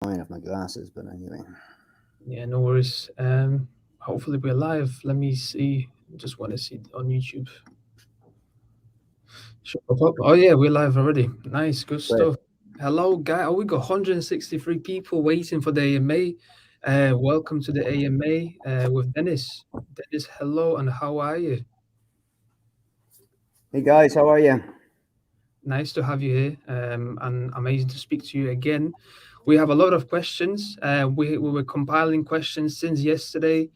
Of my glasses, but anyway. Yeah, no worries. Hopefully we're live. Let me see. Just want to see on YouTube. Sure. Oh yeah, we're live already. Nice, good Great. stuff. Hello, guy. Oh, we got 163 people waiting for the AMA. Welcome to the AMA with Dennis. Dennis, hello, and how are you? Hey guys, how are you? Nice to have you here, and amazing to speak to you again. We have a lot of questions. We were compiling questions since yesterday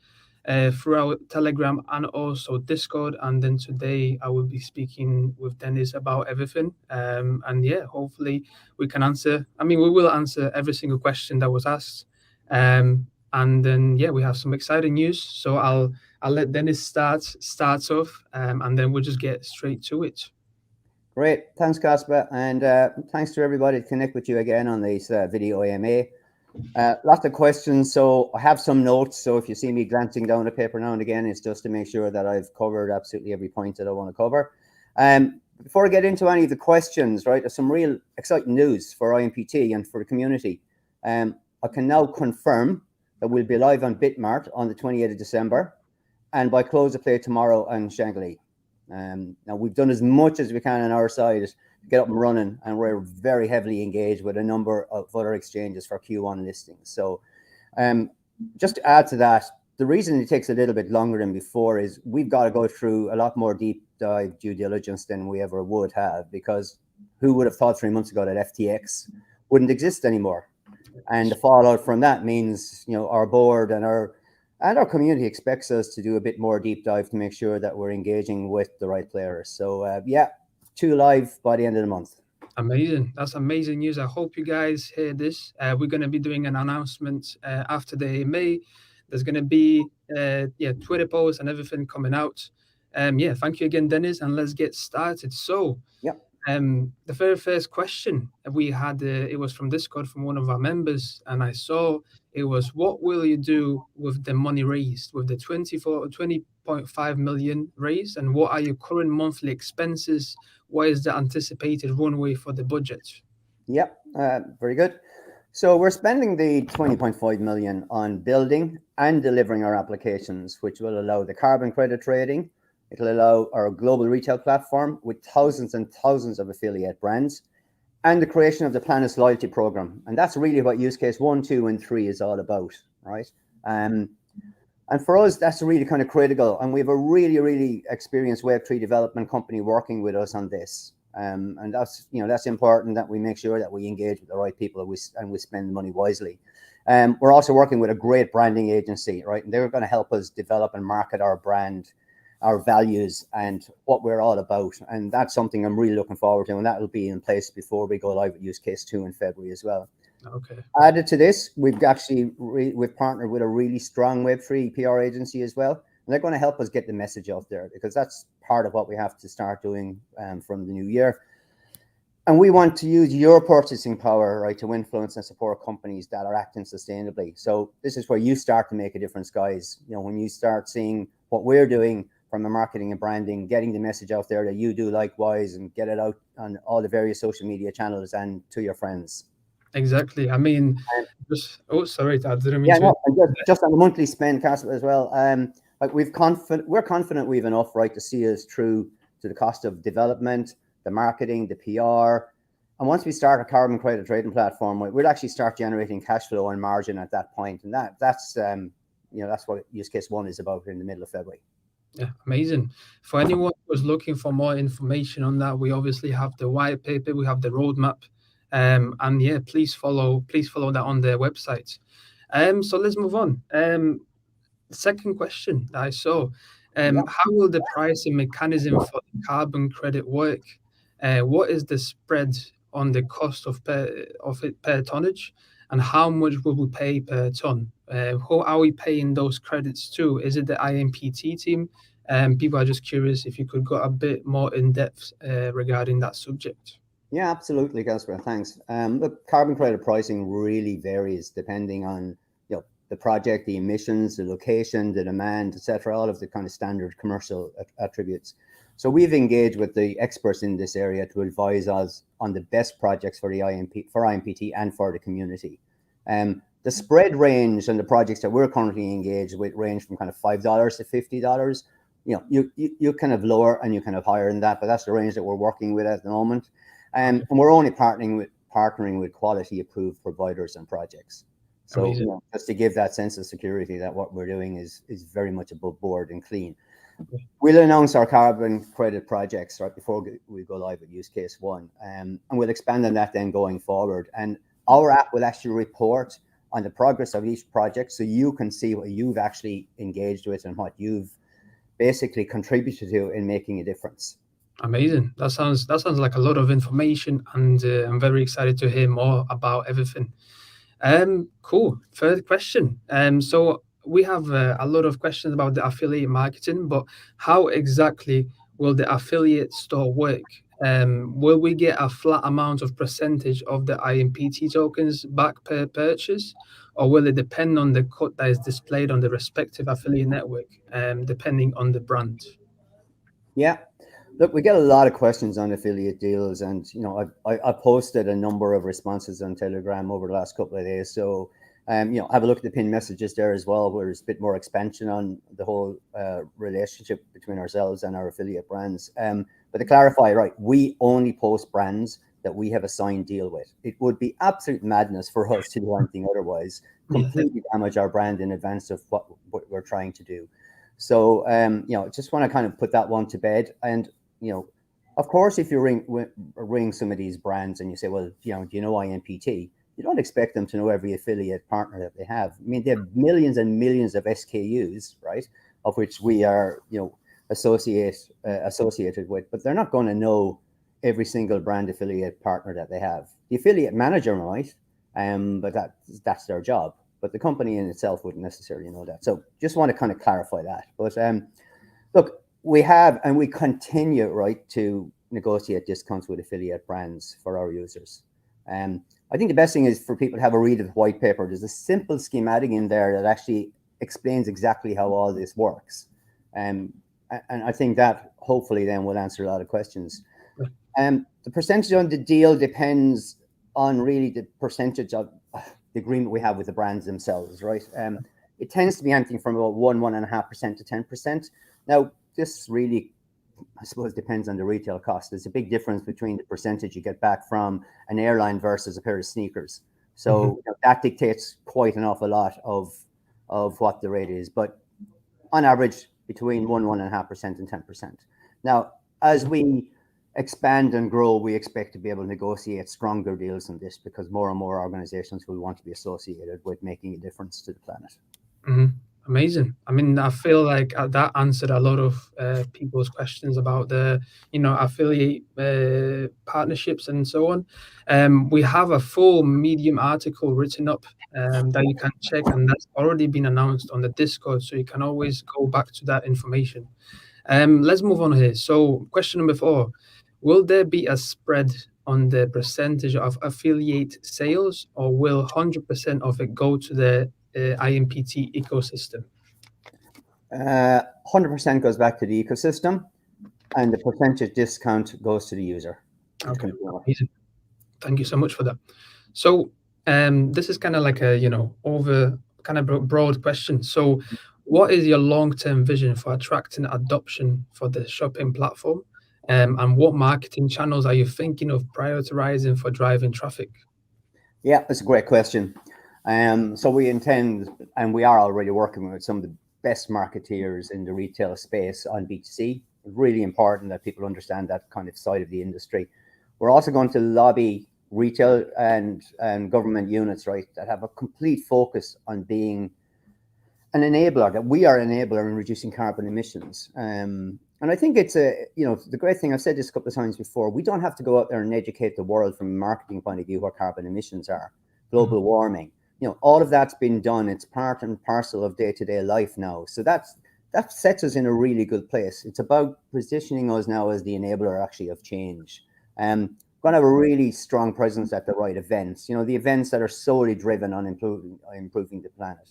through our Telegram and also Discord. And then today I will be speaking with Dennis about everything. And yeah, hopefully we can answer. I mean, we will answer every single question that was asked. And then yeah, we have some exciting news. So I'll let Dennis starts off, and then we'll just get straight to it. Great. Thanks, Casper, and thanks to everybody to connect with you again on this video AMA. Lots of questions, so I have some notes. So if you see me glancing down the paper now and again, it's just to make sure that I've covered absolutely every point that I want to cover. Before I get into any of the questions, right, there's some real exciting news for IMPT and for the community. I can now confirm that we'll be live on Bitmart on the 28th of December, and by close of play tomorrow on Shanghai. Now we've done as much as we can on our side to get up and running, and we're very heavily engaged with a number of other exchanges for Q1 listings. So just to add to that, the reason it takes a little bit longer than before is we've got to go through a lot more deep dive due diligence than we ever would have, because who would have thought 3 months ago that FTX wouldn't exist anymore? And the fallout from that means, our board and our community expects us to do a bit more deep dive to make sure that we're engaging with the right players. So yeah, 2 live by the end of the month. Amazing. That's amazing news. I hope you guys hear this. We're going to be doing an announcement after the AMA. There's going to be Twitter posts and everything coming out. Yeah, thank you again, Dennis, and let's get started. So, Yep. the very first question we had, it was from Discord from one of our members, and I saw it was, what will you do with the money raised, with the 20.5 million raised, and what are your current monthly expenses? What is the anticipated runway for the budget? Yep. Very good. So we're spending the 20.5 million on building and delivering our applications, which will allow the carbon credit trading. It'll allow our global retail platform with thousands and thousands of affiliate brands, and the creation of the Planet's loyalty program. And that's really what use case 1, 2, and 3 is all about, right? And for us, that's really kind of critical. And we have a really, really experienced Web3 development company working with us on this. And that's important, that we make sure that we engage with the right people and we spend the money wisely. We're also working with a great branding agency, right? And they're going to help us develop and market our brand, our values, and what we're all about. And that's something I'm really looking forward to. And that will be in place before we go live with use case 2 in February as well. Okay. Added to this, we've actually we've partnered with a really strong Web3 PR agency as well, and they're going to help us get the message out there, because that's part of what we have to start doing from the new year. And we want to use your purchasing power, right, to influence and support companies that are acting sustainably. So this is where you start to make a difference, guys. When you start seeing what we're doing from the marketing and branding, getting the message out there, that you do likewise, and get it out on all the various social media channels and to your friends. Exactly. I mean, sorry, I didn't mean Yeah, to. no, and just on the monthly spend, Castle, as well. Like we're confident we've enough, right, to see us through to the cost of development, the marketing, the PR, and once we start a carbon credit trading platform, we'll actually start generating cash flow and margin at that point, and that's what use case 1 is about in the middle of February. Yeah, amazing. For anyone who's looking for more information on that, we obviously have the white paper, we have the roadmap, and yeah, please follow that on their website. So let's move on. Second question that I saw, Yeah. how will the pricing mechanism for the carbon credit work? What is the spread on the cost of it per tonnage, and how much will we pay per ton? Who are we paying those credits to? Is it the IMPT team? People are just curious if you could go a bit more in depth regarding that subject. Yeah, absolutely, Casper. Thanks. Look, carbon credit pricing really varies depending on the project, the emissions, the location, the demand, etc. All of the kind of standard commercial attributes. So we've engaged with the experts in this area to advise us on the best projects for the IMPT and for the community. The spread range and the projects that we're currently engaged with range from kind of $5 to $50. You kind of lower and you kind of higher than that, but that's the range that we're working with at the moment. And we're only partnering with quality approved providers and projects. So just to give that sense of security that what we're doing is very much above board and clean. Okay. We'll announce our carbon credit projects right before we go live with use case 1, and we'll expand on that then going forward. And our app will actually report on the progress of each project, so you can see what you've actually engaged with and what you've basically contributed to in making a difference. Amazing. That sounds like a lot of information, and I'm very excited to hear more about everything. Cool. Third question. So we have a lot of questions about the affiliate marketing, but how exactly will the affiliate store work? Will we get a flat amount of percentage of the IMPT tokens back per purchase, or will it depend on the cut that is displayed on the respective affiliate network, depending on the brand? Yeah. Look, we get a lot of questions on affiliate deals, and I posted a number of responses on Telegram over the last couple of days. So, have a look at the pinned messages there as well, where there's a bit more expansion on the whole relationship between ourselves and our affiliate brands. But to clarify, right, we only post brands that we have a signed deal with. It would be absolute madness for us to do anything otherwise, completely damage our brand in advance of what we're trying to do. So, just want to kind of put that one to bed. And of course, if you ring some of these brands and you say, well, do you know IMPT? You don't expect them to know every affiliate partner that they have. I mean, they have millions and millions of SKUs, right, of which we are, associated with, but they're not going to know every single brand affiliate partner that they have. The affiliate manager might, but that's their job. But the company in itself wouldn't necessarily know that. So just want to kind of clarify that. But look, we have and we continue, right, to negotiate discounts with affiliate brands for our users. I think the best thing is for people to have a read of the white paper. There's a simple schematic in there that actually explains exactly how all this works. And I think that hopefully then will answer a lot of questions. The percentage on the deal depends on really the percentage of the agreement we have with the brands themselves, right? It tends to be anything from about 1.5% to 10%. Now, this really, I suppose, depends on the retail cost. There's a big difference between the percentage you get back from an airline versus a pair of sneakers. So that dictates quite an awful lot of what the rate is. But on average, between 1.5% and 10%. Now, as we expand and grow, we expect to be able to negotiate stronger deals than this, because more and more organizations will want to be associated with making a difference to the planet. Amazing. I mean, I feel like that answered a lot of people's questions about the, affiliate partnerships and so on. We have a full Medium article written up that you can check, and that's already been announced on the Discord, so you can always go back to that information. Let's move on here. So question number 4, will there be a spread on the percentage of affiliate sales, or will 100% of it go to the IMPT ecosystem? 100% goes back to the ecosystem, and the percentage discount goes to the user. Okay, amazing. Thank you so much for that. So this is kind of like a broad question. So what is your long-term vision for attracting adoption for the shopping platform, and what marketing channels are you thinking of prioritizing for driving traffic? Yeah, that's a great question. So we intend, and we are already working with some of the best marketeers in the retail space on B2C. It's really important that people understand that kind of side of the industry. We're also going to lobby retail and government units, right, that have a complete focus on being an enabler, that we are an enabler in reducing carbon emissions. And I think it's the great thing, I've said this a couple of times before, we don't have to go out there and educate the world from a marketing point of view what carbon emissions are, global warming. All of that's been done. It's part and parcel of day-to-day life now. So that sets us in a really good place. It's about positioning us now as the enabler actually of change. Going to have a really strong presence at the right events, the events that are solely driven on improving the planet,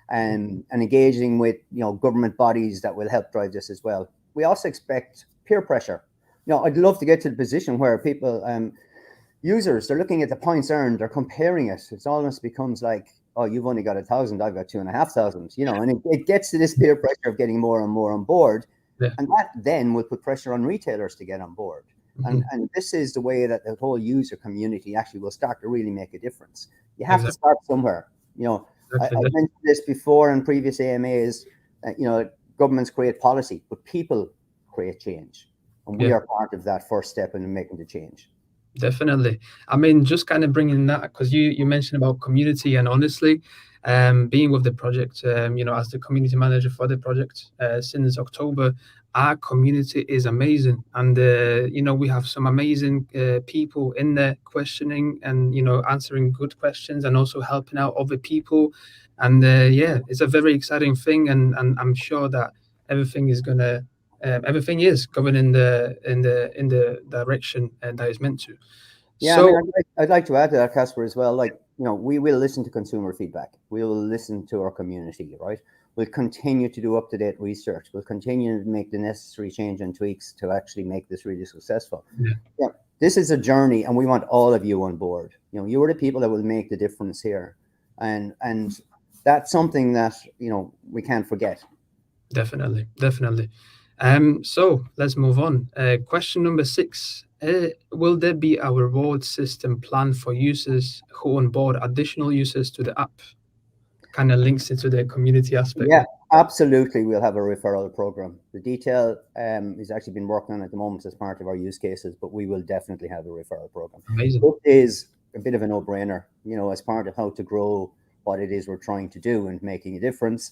and engaging with, government bodies that will help drive this as well. We also expect peer pressure. I'd love to get to the position where people, users, they're looking at the points earned, they're comparing it. It almost becomes like, oh, you've only got 1,000, I've got 2,500, and it gets to this peer pressure of getting more and more on board. Yeah. And that then will put pressure on retailers to get on board. And this is the way that the whole user community actually will start to really make a difference. You have to start somewhere. I mentioned this before in previous AMAs. Governments create policy, but people create change, and we are part of that first step in making the change. Definitely. I mean, just kind of bringing that, because you mentioned about community, and honestly, being with the project, as the community manager for the project since October, our community is amazing, and we have some amazing people in there questioning and answering good questions and also helping out other people, and it's a very exciting thing, and I'm sure that everything is going in the direction that is meant to. Yeah, So, I mean, I'd like to add to that, Casper, as well. We will listen to consumer feedback. We will listen to our community, right? We'll continue to do up-to-date research. We'll continue to make the necessary change and tweaks to actually make this really successful. Yeah, this is a journey, and we want all of you on board. You are the people that will make the difference here, and that's something that we can't forget. Definitely. So let's move on. Question number 6. Will there be a reward system planned for users who onboard additional users to the app? Kind of links into the community aspect. Yeah, absolutely. We'll have a referral program. The detail is actually been working on at the moment as part of our use cases, but we will definitely have a referral program. Amazing. It is a bit of a no-brainer, as part of how to grow what it is we're trying to do and making a difference.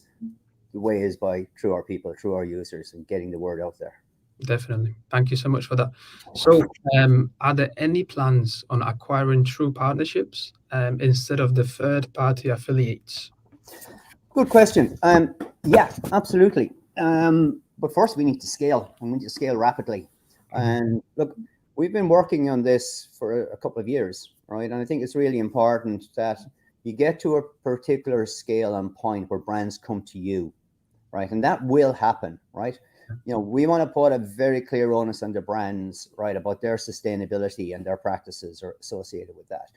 The way is through our people, through our users, and getting the word out there. Definitely. Thank you so much for that. So, are there any plans on acquiring true partnerships instead of the third-party affiliates? Good question. Yeah, absolutely. But first, we need to scale, and we need to scale rapidly. And look, we've been working on this for a couple of years, right? And I think it's really important that you get to a particular scale and point where brands come to you, right? And that will happen, right? We want to put a very clear onus on the brands, right, about their sustainability and their practices are associated with that.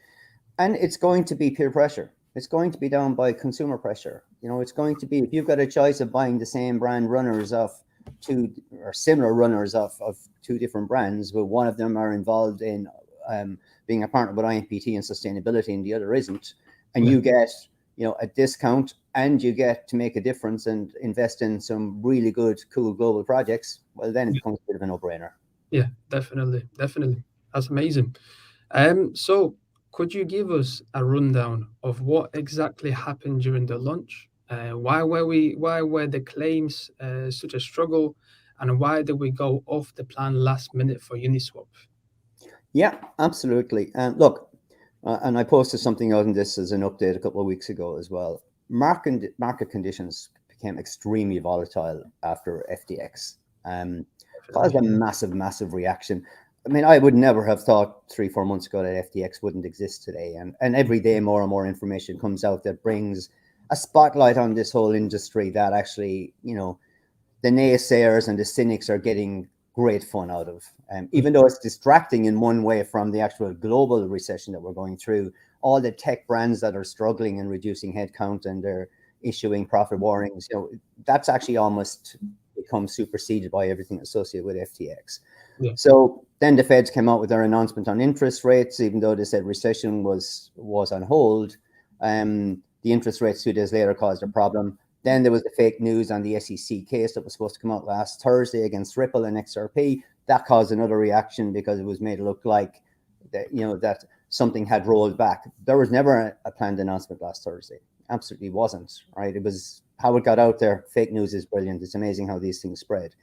And it's going to be peer pressure. It's going to be down by consumer pressure. It's going to be, if you've got a choice of buying the same brand runners of two or similar runners of two different brands, but one of them are involved in being a partner with IMPT and sustainability and the other isn't, and you get a discount and you get to make a difference and invest in some really good, cool global projects, well, then it becomes a bit of a no-brainer. Yeah, definitely. That's amazing. So could you give us a rundown of what exactly happened during the launch? Why were the claims such a struggle, and why did we go off the plan last minute for Uniswap? Yeah, absolutely. And look, and I posted something out on this as an update a couple of weeks ago as well. Market conditions became extremely volatile after FTX. Caused a massive reaction. I mean, I would never have thought 3-4 months ago that FTX wouldn't exist today. And every day more and more information comes out that brings a spotlight on this whole industry that actually, the naysayers and the cynics are getting great fun out of. Even though it's distracting in one way from the actual global recession that we're going through, all the tech brands that are struggling and reducing headcount and they're issuing profit warnings, that's actually almost become superseded by everything associated with FTX. Yeah. So then the Feds came out with their announcement on interest rates, even though they said recession was on hold. The interest rates 2 days later caused a problem. Then there was the fake news on the SEC case that was supposed to come out last Thursday against Ripple and XRP. That caused another reaction because it was made to look like that, that something had rolled back. There was never a planned announcement last Thursday. Absolutely wasn't, right? It was how it got out there. Fake news is brilliant. It's amazing how these things spread.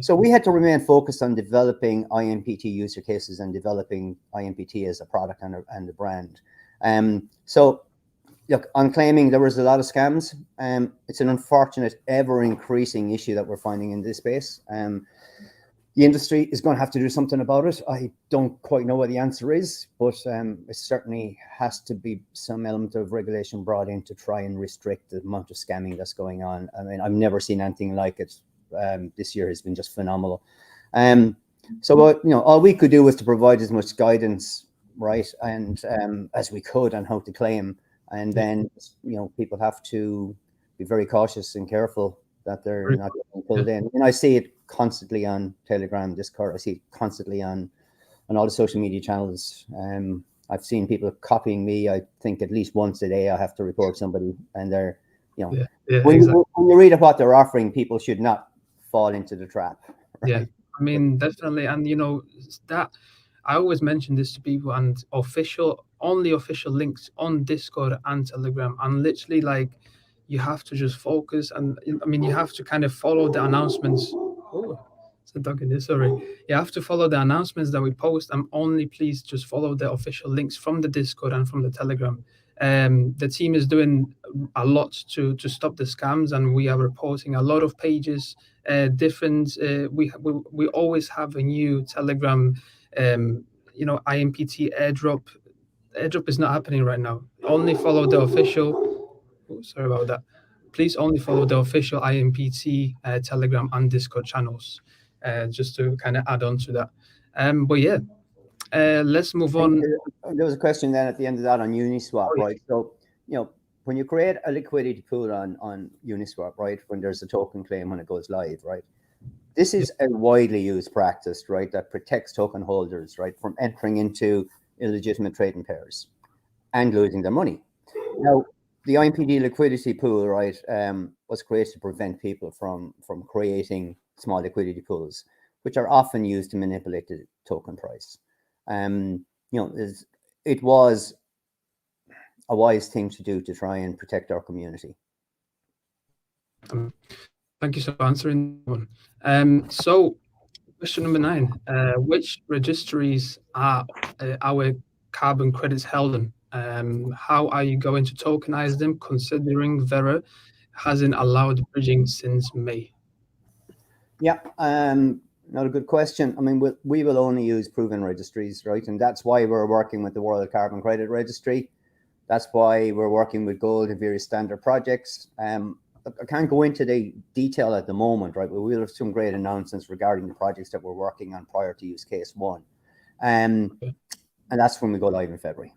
So we had to remain focused on developing IMPT user cases and developing IMPT as a product and a brand. So look, on claiming there was a lot of scams, it's an unfortunate, ever-increasing issue that we're finding in this space. The industry is going to have to do something about it. I don't quite know what the answer is, but it certainly has to be some element of regulation brought in to try and restrict the amount of scamming that's going on. I mean, I've never seen anything like it. This year has been just phenomenal. So what all we could do was to provide as much guidance right, and as we could on how to claim. And then, people have to be very cautious and careful that they're not getting pulled in. And I see it constantly on Telegram, Discord. I see it constantly on all the social media channels. I've seen people copying me. I think at least once a day I have to report somebody, and they're, when you read about what they're offering, people should not fall into the trap. Right? Yeah, I mean, definitely. And that I always mention this to people, and only official links on Discord and Telegram, and literally, like, you have to just focus. And I mean, you have to kind of follow the announcements. Oh, it's a dog in this. Sorry. You have to follow the announcements that we post, and only please just follow the official links from the Discord and from the Telegram. The team is doing a lot to stop the scams, and we are reporting a lot of pages. Different. We always have a new Telegram. IMPT airdrop. Airdrop is not happening right now. Only follow the official. Oh, sorry about that. Please only follow the official IMPT Telegram and Discord channels. Just to kind of add on to that. But yeah, let's move on. There was a question then at the end of that on Uniswap, right? So, when you create a liquidity pool on Uniswap, right, when there's a token claim when it goes live, right, this is a widely used practice, right, that protects token holders, right, from entering into illegitimate trading pairs and losing their money. Now, the IMPD liquidity pool, right, was created to prevent people from creating small liquidity pools, which are often used to manipulate the token price. It was a wise thing to do to try and protect our community. Thank you for answering that one. So, question number 9: which registries are our carbon credits held in? How are you going to tokenize them, considering Vera hasn't allowed bridging since May? Yeah, not a good question. I mean, we will only use proven registries, right? And that's why we're working with the World Carbon Credit Registry. That's why we're working with Gold and various standard projects. I can't go into the detail at the moment, right? But we'll have some great announcements regarding the projects that we're working on prior to use case 1. And that's when we go live in February.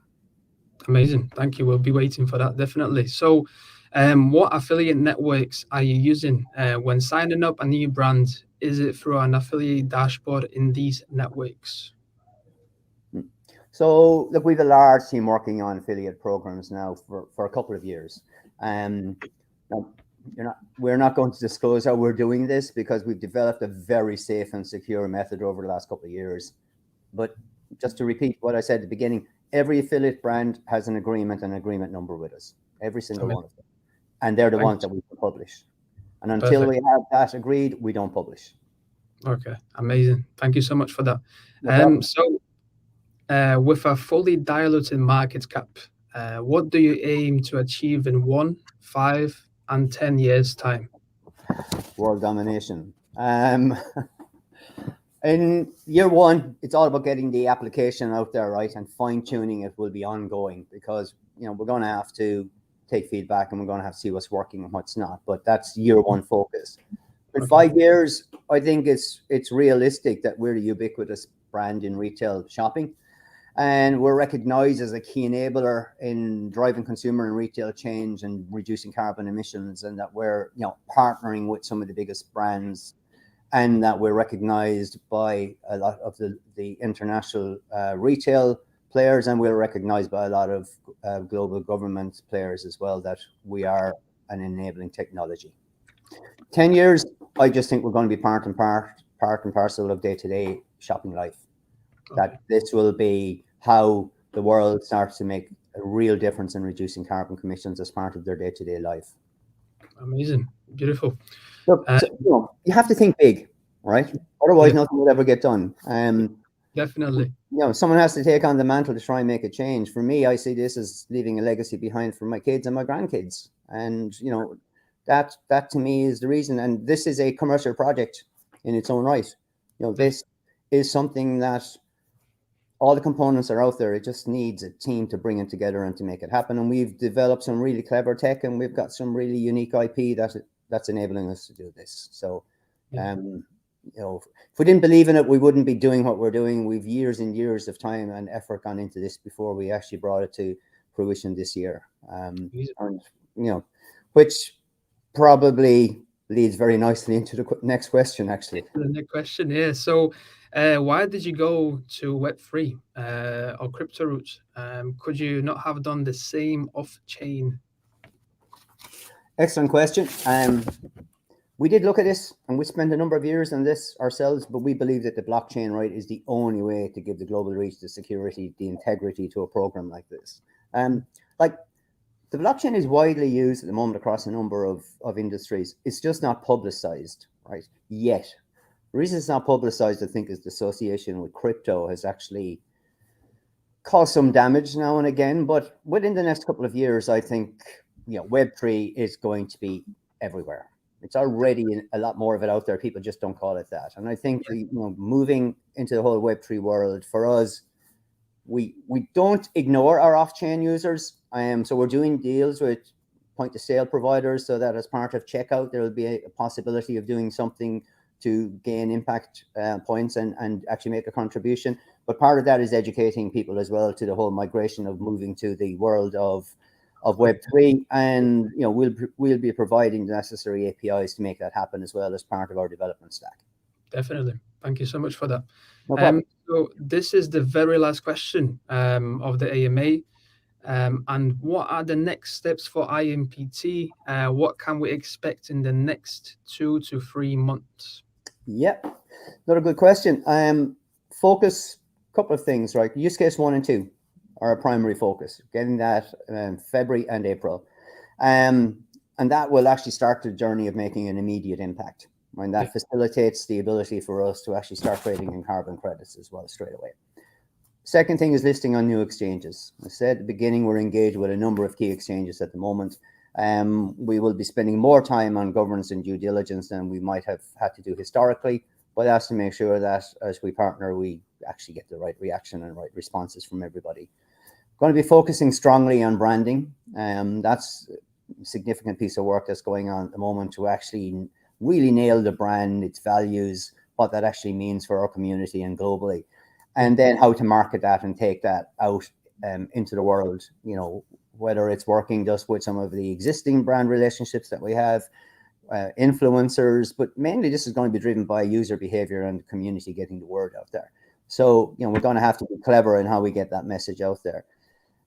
Amazing. Thank you. We'll be waiting for that, definitely. So what affiliate networks are you using when signing up a new brand? Is it through an affiliate dashboard in these networks? So, look, we have a large team working on affiliate programs now for a couple of years. We're not going to disclose how we're doing this because we've developed a very safe and secure method over the last couple of years. But just to repeat what I said at the beginning, every affiliate brand has an agreement number with us, every single one of them. And they're the ones that we can publish. And until we have that agreed, we don't publish. Okay, amazing. Thank you so much for that. With a fully diluted market cap, what do you aim to achieve in 1, 5, and 10 years' time? World domination. In year 1, it's all about getting the application out there, right? And fine-tuning it will be ongoing because, we're going to have to take feedback and we're going to have to see what's working and what's not. But that's year 1 focus. In 5 years, I think it's realistic that we're a ubiquitous brand in retail shopping. And we're recognized as a key enabler in driving consumer and retail change and reducing carbon emissions, and that we're, partnering with some of the biggest brands, and that we're recognized by a lot of the international retail players, and we're recognized by a lot of global government players as well, that we are an enabling technology. 10 years, I just think we're going to be part and parcel of day-to-day shopping life. That this will be how the world starts to make a real difference in reducing carbon emissions as part of their day-to-day life. Amazing. Beautiful. Look, you have to think big, right? Otherwise, nothing will ever get done. Definitely. Someone has to take on the mantle to try and make a change. For me, I see this as leaving a legacy behind for my kids and my grandkids. And, that to me is the reason. And this is a commercial project in its own right. This is something that all the components are out there. It just needs a team to bring it together and to make it happen. And we've developed some really clever tech, and we've got some really unique IP that's enabling us to do this. So if we didn't believe in it, we wouldn't be doing what we're doing. We've years and years of time and effort gone into this before we actually brought it to fruition this year. And which probably leads very nicely into the next question, actually. The next question, yeah. So, why did you go to Web3 or crypto route? Could you not have done the same off-chain? Excellent question. We did look at this, and we spent a number of years on this ourselves, but we believe that the blockchain, right, is the only way to give the global reach, the security, the integrity to a program like this. Like, the blockchain is widely used at the moment across a number of industries. It's just not publicized, right, yet. The reason it's not publicized, I think, is the association with crypto has actually caused some damage now and again. But within the next couple of years, I think, Web3 is going to be everywhere. It's already a lot more of it out there. People just don't call it that. And I think moving into the whole Web3 world, for us, we don't ignore our off-chain users. So we're doing deals with point-of-sale providers so that as part of checkout, there will be a possibility of doing something to gain impact points and actually make a contribution. But part of that is educating people as well to the whole migration of moving to the world of Web3, and we'll be providing the necessary APIs to make that happen as well as part of our development stack. Definitely. Thank you so much for that. No problem. So this is the very last question of the AMA. And what are the next steps for IMPT? What can we expect in the next 2 to 3 months? Yeah, another good question. Focus, a couple of things, right? Use case 1 and 2 are our primary focus, getting that February and April. And that will actually start the journey of making an immediate impact. When that facilitates the ability for us to actually start trading in carbon credits as well straight away. Second thing is listing on new exchanges. I said at the beginning, we're engaged with a number of key exchanges at the moment. We will be spending more time on governance and due diligence than we might have had to do historically, but that's to make sure that as we partner, we actually get the right reaction and right responses from everybody. Going to be focusing strongly on branding. That's a significant piece of work that's going on at the moment to actually really nail the brand, its values, what that actually means for our community and globally, and then how to market that and take that out into the world, whether it's working just with some of the existing brand relationships that we have, influencers, but mainly this is going to be driven by user behavior and the community getting the word out there. So, we're going to have to be clever in how we get that message out there.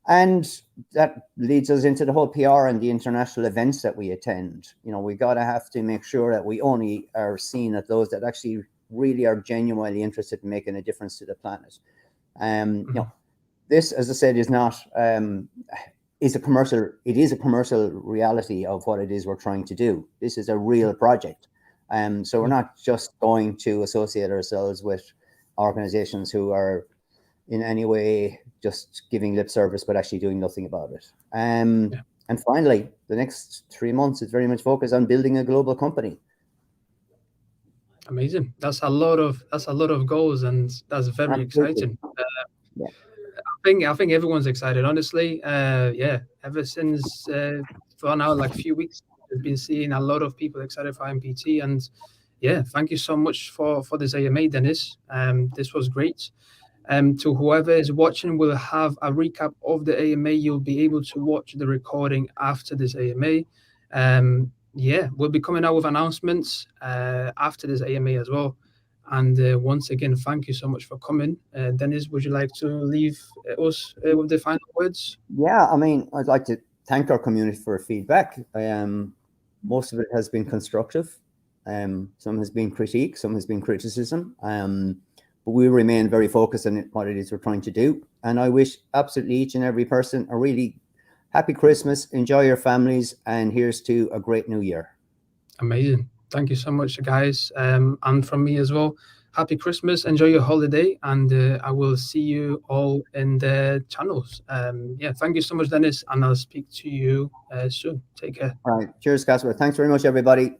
And that leads us into the whole PR and the international events that we attend. We got to have to make sure that we only are seen at those that actually really are genuinely interested in making a difference to the planet. This, as I said, is not is a commercial. It is a commercial reality of what it is we're trying to do. This is a real project, so we're not just going to associate ourselves with organizations who are in any way just giving lip service, but actually doing nothing about it. And finally, the next 3 months is very much focused on building a global company. Amazing. That's a lot of goals, and that's very exciting. I think everyone's excited, honestly. Ever since for now, like a few weeks, we've been seeing a lot of people excited for IMPT, and thank you so much for this AMA, Denis. This was great. To whoever is watching, we'll have a recap of the AMA. You'll be able to watch the recording after this AMA. We'll be coming out with announcements after this AMA as well. And once again, thank you so much for coming. Denis, would you like to leave us with the final words? Yeah, I'd like to thank our community for feedback. Most of it has been constructive. Some has been critique, some has been criticism. But we remain very focused on what it is we're trying to do. And I wish absolutely each and every person a really happy Christmas, enjoy your families, and here's to a great new year. Amazing. Thank you so much, guys. And from me as well, happy Christmas, enjoy your holiday, and I will see you all in the channels. Thank you so much, Denis, and I'll speak to you soon. Take care. All right. Cheers, Casper. Thanks very much, everybody.